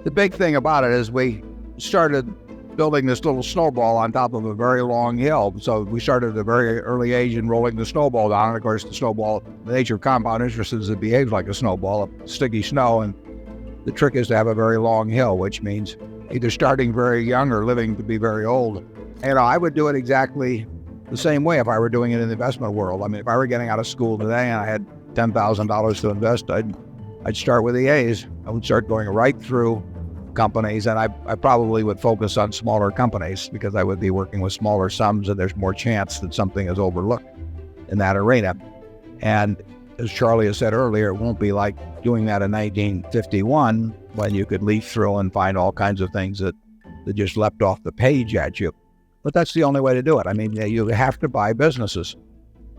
The big thing about it is we started building this little snowball on top of a very long hill. So we started at a very early age in rolling the snowball down. And of course, the snowball, the nature of compound interest is it behaves like a snowball of sticky snow. And the trick is to have a very long hill, which means either starting very young or living to be very old. And I would do it exactly the same way if I were doing it in the investment world. I mean, if I were getting out of school today and I had $10,000 to invest, I'd start with the A's. I would start going right through companies, and I probably would focus on smaller companies because I would be working with smaller sums and there's more chance that something is overlooked in that arena. And as Charlie has said earlier, it won't be like doing that in 1951 when you could leaf through and find all kinds of things that just leapt off the page at you. But that's the only way to do it. I mean, you have to buy businesses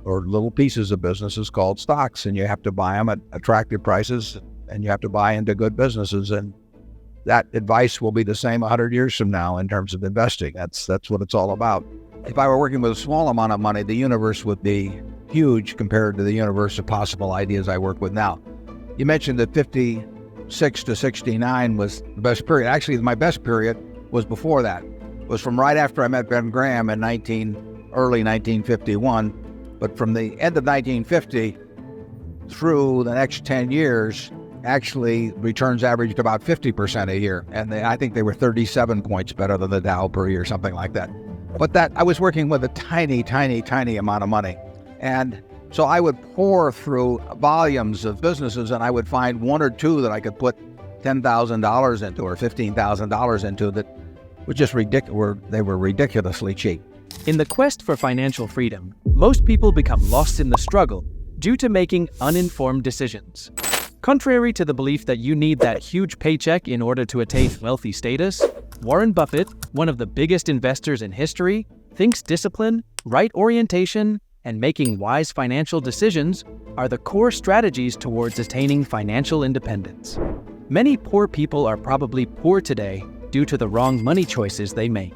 or little pieces of businesses called stocks, and you have to buy them at attractive prices, and you have to buy into good businesses. And that advice will be the same 100 years from now in terms of investing. That's what it's all about. If I were working with a small amount of money, the universe would be huge compared to the universe of possible ideas I work with now. You mentioned that 56 to 69 was the best period. Actually, my best period was before that. It was from right after I met Ben Graham in early 1951. But from the end of 1950 through the next 10 years, actually returns averaged about 50% a year. And I think they were 37 points better than the Dow per year, something like that. But that I was working with a tiny, tiny, tiny amount of money. And so I would pour through volumes of businesses and I would find one or two that I could put $10,000 into or $15,000 into that were just ridiculous. They were ridiculously cheap. In the quest for financial freedom, most people become lost in the struggle due to making uninformed decisions. Contrary to the belief that you need that huge paycheck in order to attain wealthy status, Warren Buffett, one of the biggest investors in history, thinks discipline, right orientation, and making wise financial decisions are the core strategies towards attaining financial independence. Many poor people are probably poor today due to the wrong money choices they make.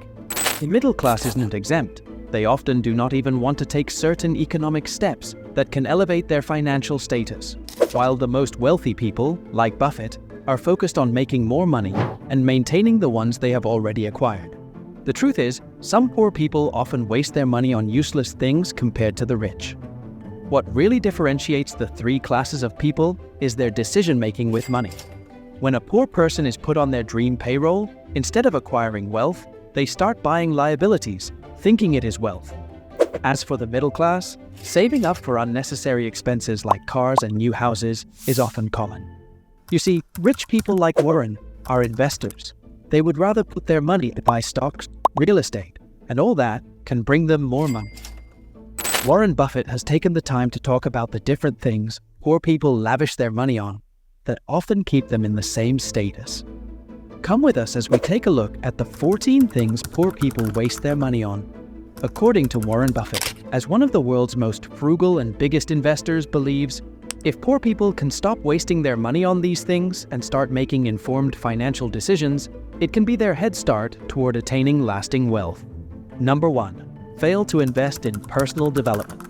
The middle class isn't exempt. They often do not even want to take certain economic steps that can elevate their financial status, while the most wealthy people, like Buffett, are focused on making more money and maintaining the ones they have already acquired. The truth is, some poor people often waste their money on useless things compared to the rich. What really differentiates the three classes of people is their decision-making with money. When a poor person is put on their dream payroll, instead of acquiring wealth, they start buying liabilities, thinking it is wealth. As for the middle class, saving up for unnecessary expenses like cars and new houses is often common. You see, rich people like Warren are investors. They would rather put their money to buy stocks, real estate, and all that can bring them more money. Warren Buffett has taken the time to talk about the different things poor people lavish their money on that often keep them in the same status. Come with us as we take a look at the 14 things poor people waste their money on. According to Warren Buffett, as one of the world's most frugal and biggest investors believes, if poor people can stop wasting their money on these things and start making informed financial decisions, it can be their head start toward attaining lasting wealth. Number 1. Fail to invest in personal development.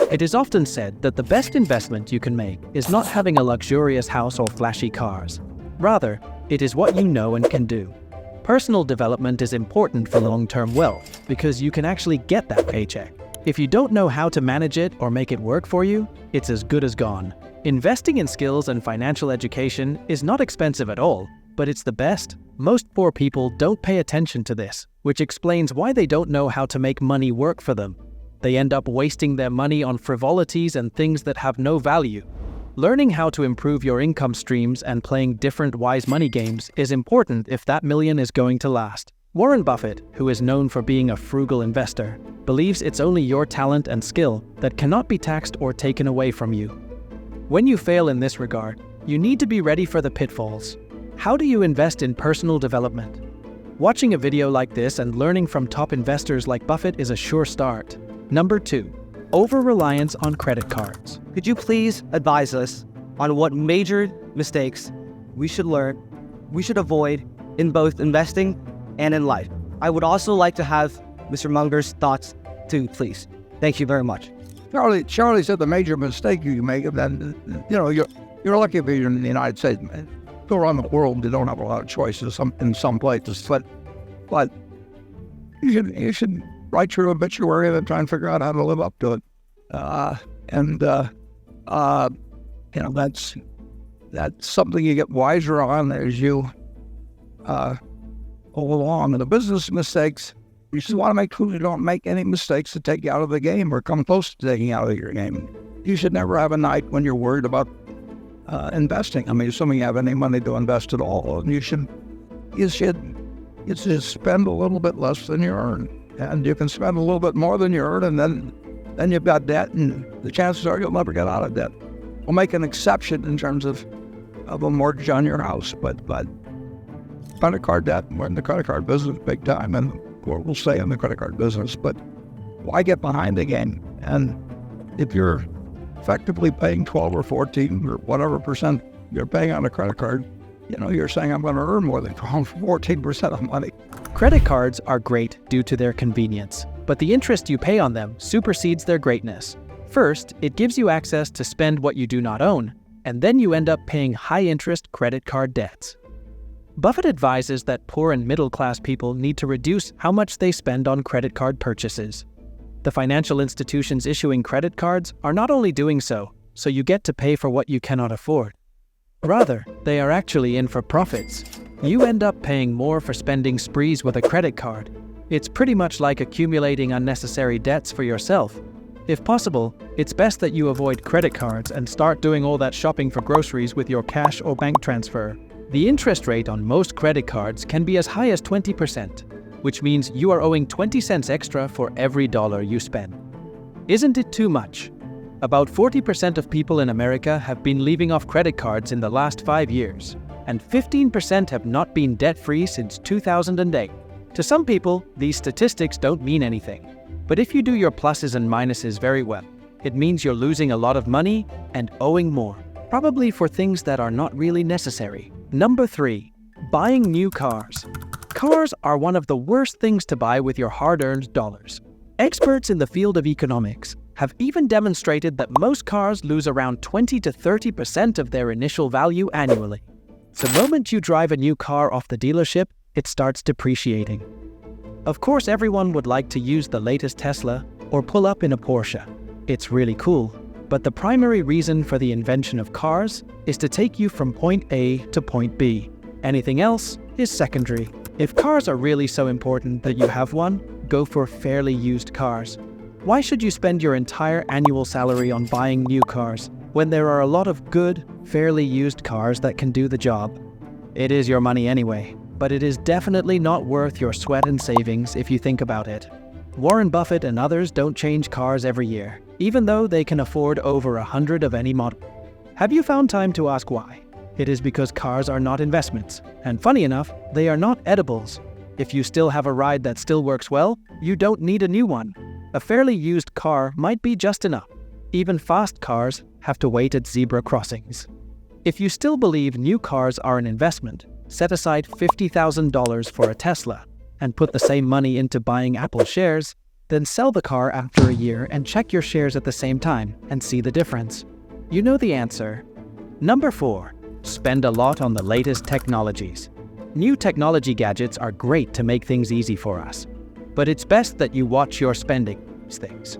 It is often said that the best investment you can make is not having a luxurious house or flashy cars. Rather, it is what you know and can do. Personal development is important for long-term wealth because you can actually get that paycheck. If you don't know how to manage it or make it work for you, it's as good as gone. Investing in skills and financial education is not expensive at all, but it's the best. Most poor people don't pay attention to this, which explains why they don't know how to make money work for them. They end up wasting their money on frivolities and things that have no value. Learning how to improve your income streams and playing different wise money games is important if that million is going to last. Warren Buffett, who is known for being a frugal investor, believes it's only your talent and skill that cannot be taxed or taken away from you. When you fail in this regard, you need to be ready for the pitfalls. How do you invest in personal development? Watching a video like this and learning from top investors like Buffett is a sure start. Number 2. Over-reliance on credit cards. Could you please advise us on what major mistakes we should avoid in both investing and in life? I would also like to have Mr. Munger's thoughts too, please. Thank you very much. Charlie said the major mistake you make, then you're lucky if you're in the United States. go around the world, you don't have a lot of choices in some places, but you should write your obituary and try and figure out how to live up to it. That's something you get wiser on as you go along. And the business mistakes, you just want to make sure you don't make any mistakes that take you out of the game or come close to taking you out of your game. You should never have a night when you're worried about investing. I mean, assuming you have any money to invest at all, and you should spend a little bit less than you earn, and you can spend a little bit more than you earn, and then you've got debt, and the chances are you'll never get out of debt. We'll make an exception in terms of a mortgage on your house, but credit card debt, we're in the credit card business big time, and we'll stay in the credit card business, but why get behind the game? And if you're effectively paying 12 or 14 or whatever percent you're paying on a credit card, you're saying I'm going to earn more than 12 or 14% of money. Credit cards are great due to their convenience, but the interest you pay on them supersedes their greatness. First, it gives you access to spend what you do not own, and then you end up paying high-interest credit card debts. Buffett advises that poor and middle-class people need to reduce how much they spend on credit card purchases. The financial institutions issuing credit cards are not only doing so you get to pay for what you cannot afford. Rather, they are actually in for profits. You end up paying more for spending sprees with a credit card. It's pretty much like accumulating unnecessary debts for yourself. If possible, it's best that you avoid credit cards and start doing all that shopping for groceries with your cash or bank transfer. The interest rate on most credit cards can be as high as 20%, which means you are owing 20 cents extra for every dollar you spend. Isn't it too much? About 40% of people in America have been leaving off credit cards in the last 5 years, and 15% have not been debt-free since 2008. To some people, these statistics don't mean anything. But if you do your pluses and minuses very well, it means you're losing a lot of money and owing more, probably for things that are not really necessary. Number 3, buying new cars. Cars are one of the worst things to buy with your hard-earned dollars. Experts in the field of economics have even demonstrated that most cars lose around 20 to 30% of their initial value annually. The moment you drive a new car off the dealership, it starts depreciating. Of course, everyone would like to use the latest Tesla or pull up in a Porsche. It's really cool, but the primary reason for the invention of cars is to take you from point A to point B. Anything else is secondary. If cars are really so important that you have one, go for fairly used cars. Why should you spend your entire annual salary on buying new cars when there are a lot of good, fairly used cars that can do the job? It is your money anyway, but it is definitely not worth your sweat and savings if you think about it. Warren Buffett and others don't change cars every year, even though they can afford over 100 of any model. Have you found time to ask why? It is because cars are not investments, and funny enough, they are not edibles. If you still have a ride that still works well, you don't need a new one. A fairly used car might be just enough. Even fast cars have to wait at zebra crossings. If you still believe new cars are an investment, set aside $50,000 for a Tesla and put the same money into buying Apple shares, then sell the car after a year and check your shares at the same time and see the difference. You know the answer. Number 4, spend a lot on the latest technologies. New technology gadgets are great to make things easy for us, but it's best that you watch your spending on these things.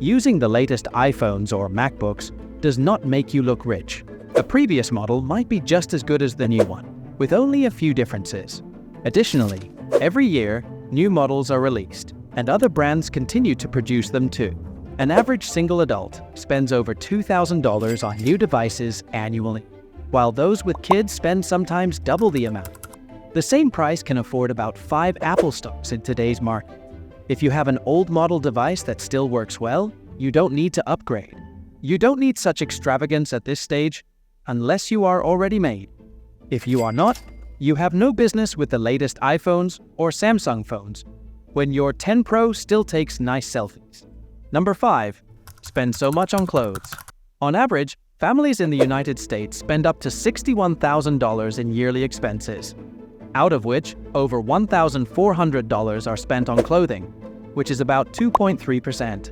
Using the latest iPhones or MacBooks does not make you look rich. A previous model might be just as good as the new one, with only a few differences. Additionally, every year, new models are released, and other brands continue to produce them too. An average single adult spends over $2,000 on new devices annually, while those with kids spend sometimes double the amount. The same price can afford about 5 Apple stocks in today's market. If you have an old model device that still works well, you don't need to upgrade. You don't need such extravagance at this stage unless you are already made. If you are not, you have no business with the latest iPhones or Samsung phones when your 10 Pro still takes nice selfies. Number 5, spend so much on clothes. On average, families in the United States spend up to $61,000 in yearly expenses, out of which over $1,400 are spent on clothing, which is about 2.3%.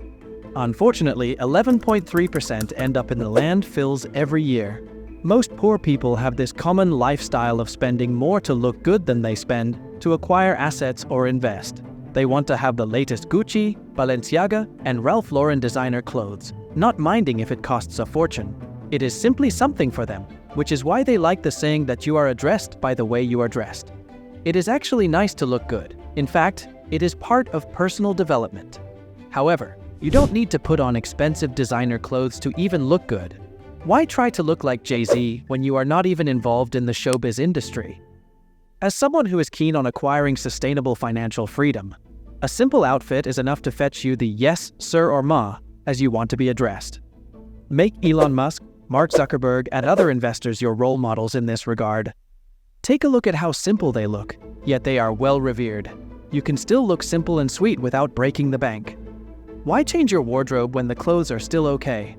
Unfortunately, 11.3% end up in the landfills every year. Most poor people have this common lifestyle of spending more to look good than they spend to acquire assets or invest. They want to have the latest Gucci, Balenciaga, and Ralph Lauren designer clothes, not minding if it costs a fortune. It is simply something for them, which is why they like the saying that you are addressed by the way you are dressed. It is actually nice to look good. In fact, it is part of personal development. However, you don't need to put on expensive designer clothes to even look good. Why try to look like Jay-Z when you are not even involved in the showbiz industry? As someone who is keen on acquiring sustainable financial freedom, a simple outfit is enough to fetch you the yes, sir or ma as you want to be addressed. Make Elon Musk, Mark Zuckerberg, and other investors your role models in this regard. Take a look at how simple they look, yet they are well revered. You can still look simple and sweet without breaking the bank. Why change your wardrobe when the clothes are still okay?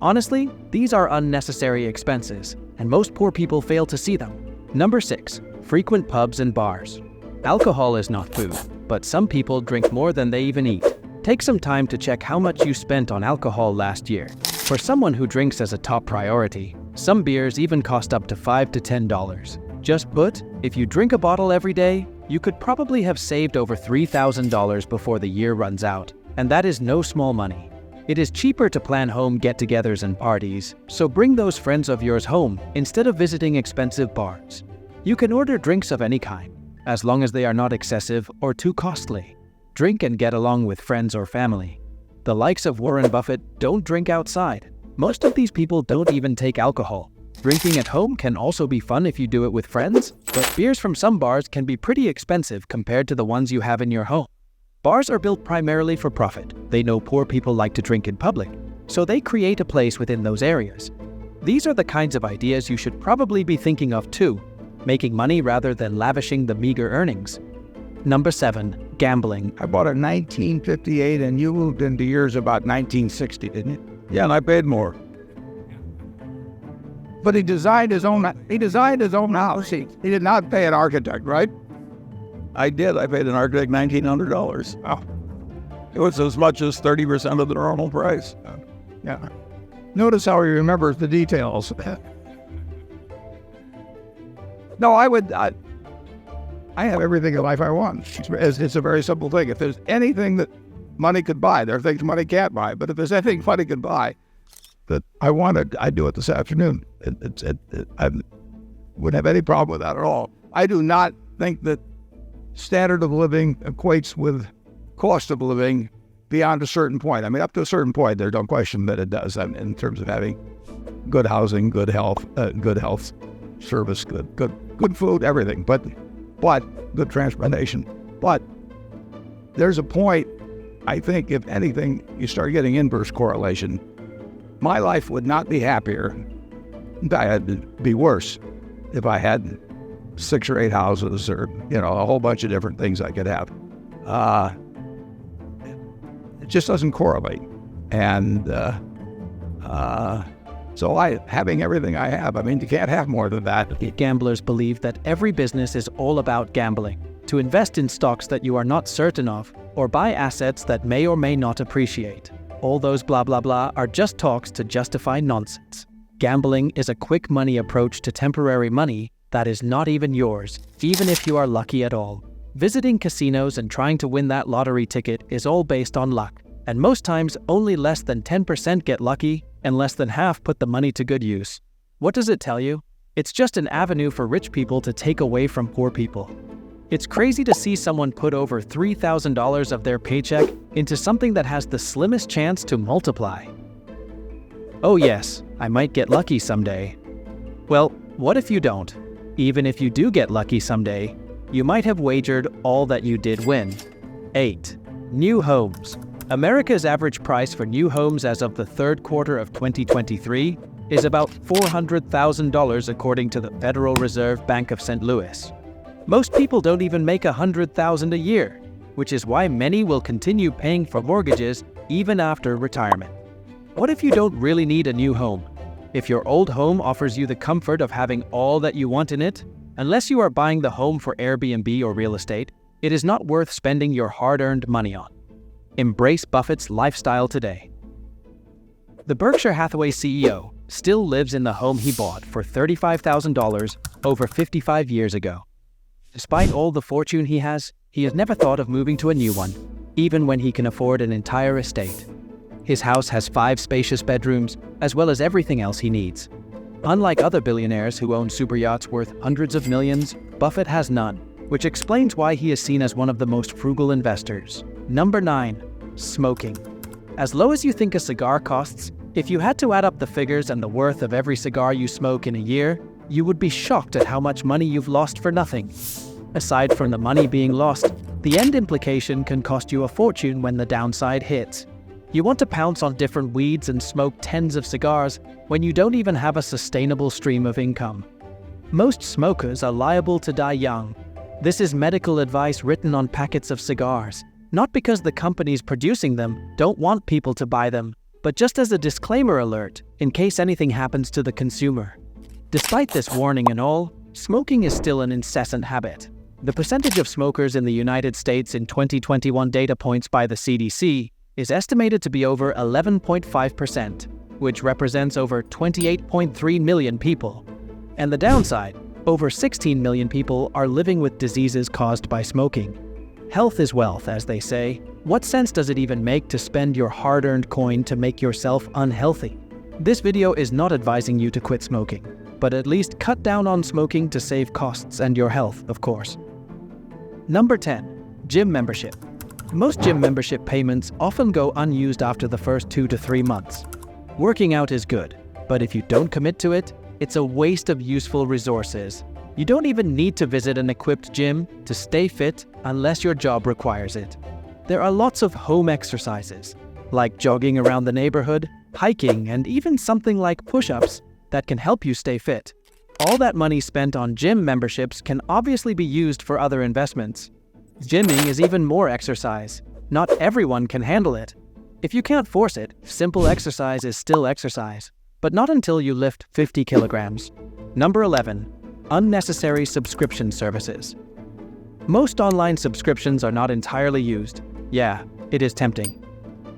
Honestly, these are unnecessary expenses, and most poor people fail to see them. Number 6. Frequent pubs and bars. Alcohol is not food, but some people drink more than they even eat. Take some time to check how much you spent on alcohol last year. For someone who drinks as a top priority, some beers even cost up to $5 to $10. Just put, if you drink a bottle every day, you could probably have saved over $3,000 before the year runs out, and that is no small money. It is cheaper to plan home get-togethers and parties, so bring those friends of yours home instead of visiting expensive bars. You can order drinks of any kind, as long as they are not excessive or too costly. Drink and get along with friends or family. The likes of Warren Buffett don't drink outside. Most of these people don't even take alcohol. Drinking at home can also be fun if you do it with friends, but beers from some bars can be pretty expensive compared to the ones you have in your home. Bars are built primarily for profit. They know poor people like to drink in public, so they create a place within those areas. These are the kinds of ideas you should probably be thinking of too, making money rather than lavishing the meager earnings. Number 7. Gambling. I bought a 1958 and you moved into yours about 1960, didn't you? Yeah, and I paid more. But he designed his own house. He did not pay an architect, right? I did. I paid an architect $1,900. Oh, It was as much as 30% of the normal price. yeah. Notice how he remembers the details. No, I have everything in life I want. It's a very simple thing. If there's anything that money could buy, there are things money can't buy. But if there's anything money could buy that I wanted, I'd do it this afternoon. I wouldn't have any problem with that at all. I do not think that standard of living equates with cost of living beyond a certain point. I mean, up to a certain point, there's no question that it does. I mean, in terms of having good housing, good health service, good food, everything. But good transportation. But there's a point, I think, if anything, you start getting inverse correlation. My life would not be happier. It'd be worse if I had 6 or 8 houses or, a whole bunch of different things I could have. It just doesn't correlate. And so having everything I have, I mean, you can't have more than that. Gamblers believe that every business is all about gambling, to invest in stocks that you are not certain of, or buy assets that may or may not appreciate. All those blah blah blah are just talks to justify nonsense. Gambling is a quick money approach to temporary money that is not even yours, even if you are lucky at all. Visiting casinos and trying to win that lottery ticket is all based on luck, and most times only less than 10% get lucky and less than half put the money to good use. What does it tell you? It's just an avenue for rich people to take away from poor people. It's crazy to see someone put over $3,000 of their paycheck into something that has the slimmest chance to multiply. Oh yes, I might get lucky someday. Well, what if you don't? Even if you do get lucky someday, you might have wagered all that you did win. 8. New homes. America's average price for new homes as of the third quarter of 2023 is about $400,000 according to the Federal Reserve Bank of St. Louis. Most people don't even make $100,000 a year, which is why many will continue paying for mortgages even after retirement. What if you don't really need a new home? If your old home offers you the comfort of having all that you want in it, unless you are buying the home for Airbnb or real estate, it is not worth spending your hard-earned money on. Embrace Buffett's lifestyle today. The Berkshire Hathaway CEO still lives in the home he bought for $35,000 over 55 years ago. Despite all the fortune he has never thought of moving to a new one, even when he can afford an entire estate. His house has 5 spacious bedrooms, as well as everything else he needs. Unlike other billionaires who own super yachts worth hundreds of millions, Buffett has none, which explains why he is seen as one of the most frugal investors. Number 9. Smoking. As low as you think a cigar costs, if you had to add up the figures and the worth of every cigar you smoke in a year, you would be shocked at how much money you've lost for nothing. Aside from the money being lost, the end implication can cost you a fortune when the downside hits. You want to pounce on different weeds and smoke tens of cigars when you don't even have a sustainable stream of income. Most smokers are liable to die young. This is medical advice written on packets of cigars, not because the companies producing them don't want people to buy them, but just as a disclaimer alert in case anything happens to the consumer. Despite this warning and all, smoking is still an incessant habit. The percentage of smokers in the United States in 2021 data points by the CDC is estimated to be over 11.5%, which represents over 28.3 million people. And the downside, over 16 million people are living with diseases caused by smoking. Health is wealth, as they say. What sense does it even make to spend your hard-earned coin to make yourself unhealthy? This video is not advising you to quit smoking, but at least cut down on smoking to save costs and your health, of course. Number 10. Gym membership. Most gym membership payments often go unused after the first 2 to 3 months. Working out is good, but if you don't commit to it, it's a waste of useful resources. You don't even need to visit an equipped gym to stay fit unless your job requires it. There are lots of home exercises, like jogging around the neighborhood, hiking, and even something like push-ups that can help you stay fit. All that money spent on gym memberships can obviously be used for other investments. Gymming is even more exercise. Not everyone can handle it. If you can't force it, simple exercise is still exercise, but not until you lift 50 kilograms. Number 11. Unnecessary subscription services. Most online subscriptions are not entirely used. Yeah, it is tempting.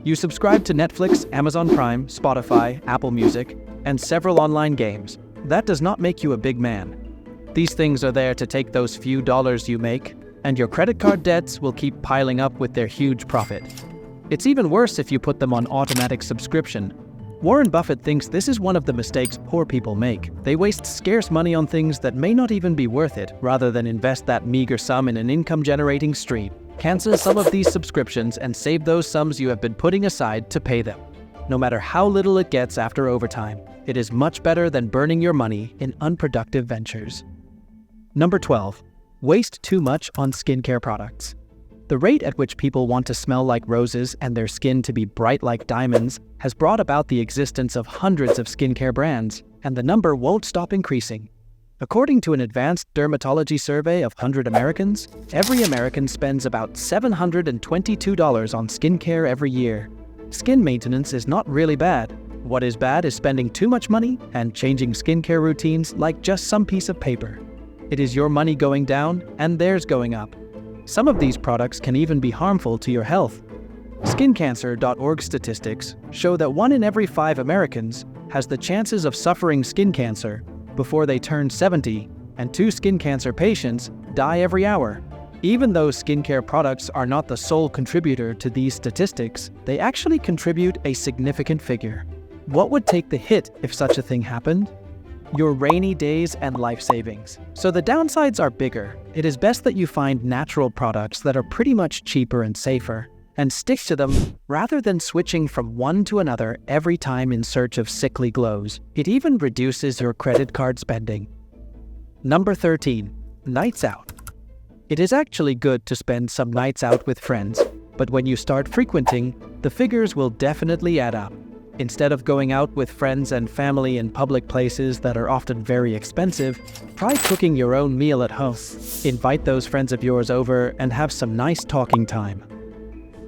You subscribe to Netflix, Amazon Prime, Spotify, Apple Music, and several online games. That does not make you a big man. These things are there to take those few dollars you make, and your credit card debts will keep piling up with their huge profit. It's even worse if you put them on automatic subscription. Warren Buffett thinks this is one of the mistakes poor people make. They waste scarce money on things that may not even be worth it, rather than invest that meager sum in an income-generating stream. Cancel some of these subscriptions and save those sums you have been putting aside to pay them. No matter how little it gets after overtime, it is much better than burning your money in unproductive ventures. Number 12. Waste too much on skincare products. The rate at which people want to smell like roses and their skin to be bright like diamonds has brought about the existence of hundreds of skincare brands, and the number won't stop increasing. According to an advanced dermatology survey of 100 Americans, every American spends about $722 on skincare every year. Skin maintenance is not really bad. What is bad is spending too much money and changing skincare routines like just some piece of paper. It is your money going down and theirs going up. Some of these products can even be harmful to your health. SkinCancer.org statistics show that 1 in every 5 Americans has the chances of suffering skin cancer before they turn 70, and 2 skin cancer patients die every hour. Even though skincare products are not the sole contributor to these statistics, they actually contribute a significant figure. What would take the hit if such a thing happened? Your rainy days and life savings. So the downsides are bigger. It is best that you find natural products that are pretty much cheaper and safer, and stick to them rather than switching from one to another every time in search of sickly glows. It even reduces your credit card spending. Number 13. Nights out. It is actually good to spend some nights out with friends, but when you start frequenting, the figures will definitely add up. Instead of going out with friends and family in public places that are often very expensive, try cooking your own meal at home. Invite those friends of yours over and have some nice talking time.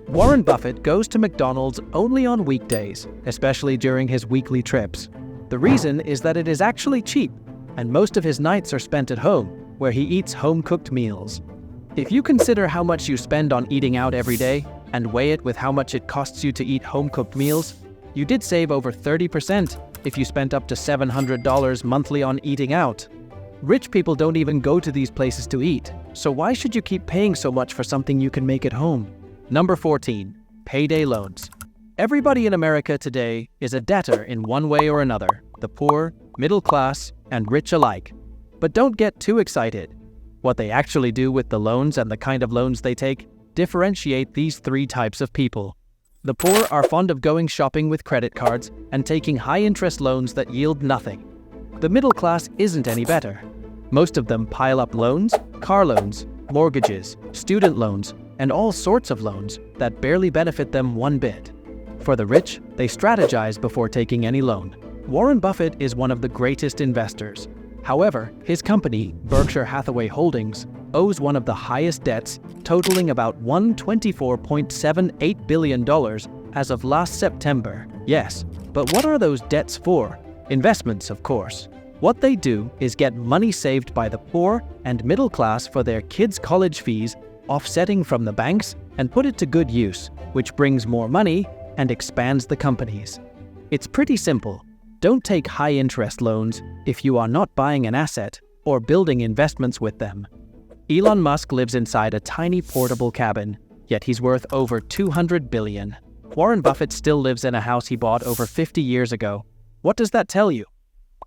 Warren Buffett goes to McDonald's only on weekdays, especially during his weekly trips. The reason is that it is actually cheap, and most of his nights are spent at home, where he eats home-cooked meals. If you consider how much you spend on eating out every day, and weigh it with how much it costs you to eat home-cooked meals, you did save over 30%, if you spent up to $700 monthly on eating out. Rich people don't even go to these places to eat, so why should you keep paying so much for something you can make at home? Number 14. Payday loans. Everybody in America today is a debtor in one way or another, the poor, middle class, and rich alike. But don't get too excited. What they actually do with the loans and the kind of loans they take differentiate these three types of people. The poor are fond of going shopping with credit cards and taking high-interest loans that yield nothing. The middle class isn't any better. Most of them pile up loans, car loans, mortgages, student loans, and all sorts of loans that barely benefit them one bit. For the rich, they strategize before taking any loan. Warren Buffett is one of the greatest investors. However, his company, Berkshire Hathaway Holdings, owes one of the highest debts, totaling about $124.78 billion as of last September. Yes, but what are those debts for? Investments, of course. What they do is get money saved by the poor and middle class for their kids' college fees, offsetting from the banks, and put it to good use, which brings more money and expands the companies. It's pretty simple. Don't take high-interest loans if you are not buying an asset or building investments with them. Elon Musk lives inside a tiny portable cabin, yet he's worth over $200 billion. Warren Buffett still lives in a house he bought over 50 years ago. What does that tell you?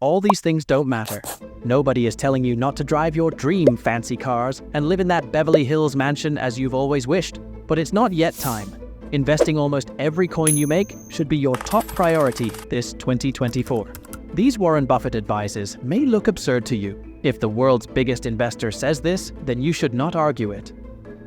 All these things don't matter. Nobody is telling you not to drive your dream fancy cars and live in that Beverly Hills mansion as you've always wished, but it's not yet time. Investing almost every coin you make should be your top priority this 2024. These Warren Buffett advices may look absurd to you. If the world's biggest investor says this, then you should not argue it.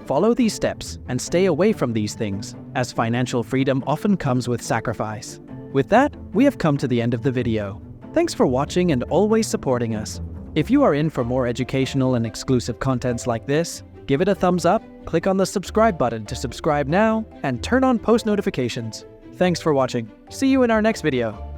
Follow these steps and stay away from these things, as financial freedom often comes with sacrifice. With that, we have come to the end of the video. Thanks for watching and always supporting us. If you are in for more educational and exclusive contents like this, give it a thumbs up, click on the subscribe button to subscribe now, and turn on post notifications. Thanks for watching. See you in our next video.